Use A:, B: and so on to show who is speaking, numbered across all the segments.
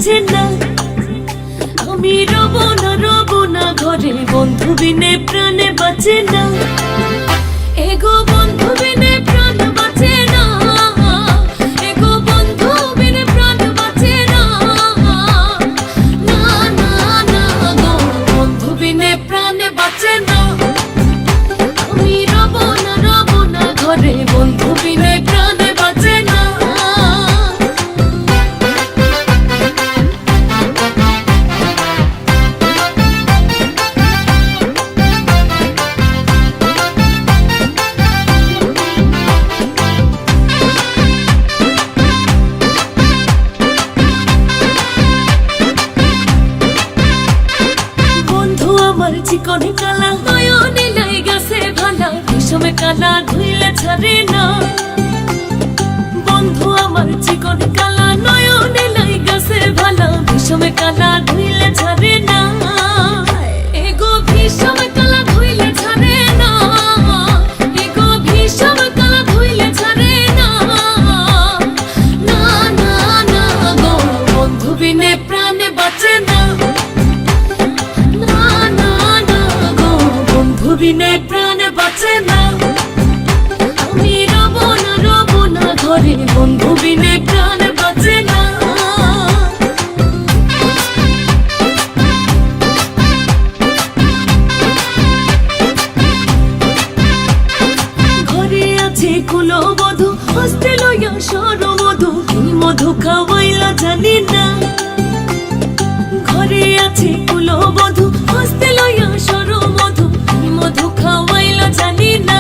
A: বাঁচে না। আমি রব না ঘরে, বন্ধু বিনে প্রাণে বাঁচে না। এগো বন্ধু বিনে প্রাণ বাঁচে না। এগো বন্ধু বিনে প্রাণ বাঁচে না। না না না গো, বন্ধু বিনে প্রাণে বাঁচে না। আমি রব না ঘরে, বন্ধু বিনে প্রাণে বাঁচে না। চিকন কালা নয়নে লাই গেছে ভালা, বিষমে কালা ধুইলে ছাড়ে না। বন্ধু আমার চিকন কালা নয়নে লাই গেছে ভালা, বিষমে কালা ধুইলে ছাড়ে না। এগো বিষমে কালা ধুইলে ছাড়ে না। এগো বিষমে কালা ধুইলে ছাড়ে না। না না না গো, বন্ধু বিনে প্রাণে বাঁচে না। বিনে প্রাণে বাঁচে না। আমি রব না ঘরে, বন্ধু বিনে প্রাণে বাঁচে না। ঘরে আছে কুলবধূ, হস্তে লইয়া সরমধু, কি মধু খাওয়াইলা জানি না। ঘরে আছে কুলবধূ, হস্তে লইয়া সরমধু, মধু খাওয়াইলো জানি না।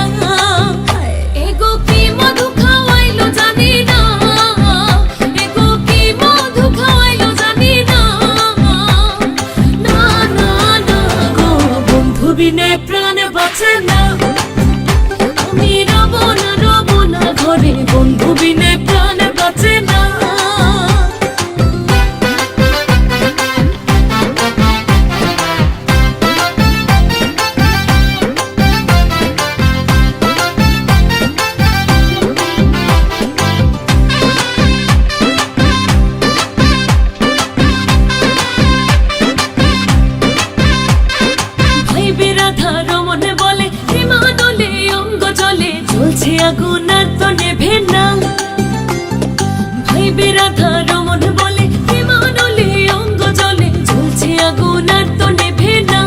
A: এগো কি মধু খাওয়াইলো জানি না। এগো কি মধু খাওয়াইলো জানি না। না না না গো, বন্ধু বিনে প্রাণে বাঁচে না। আমি রব না ঘরে, বন্ধু বিনে প্রাণে বাঁচে না। আগুন আর তো নেভে না। ভাই বিরাধা রমন বলে, বিমানলে অঙ্গ জলে, জ্বলছে আগুন আর তো নেভে না।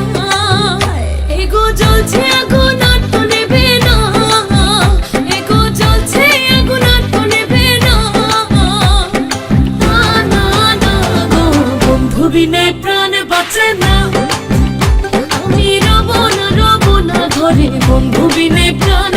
A: এগো জ্বলছে আগুন আর তো নেভে না। এগো জ্বলছে আগুন আর তো নেভে না। না না না গো, বন্ধু বিনে প্রাণ বাঁচে না। আমি রব না ঘরে, বন্ধু বিনে প্রাণ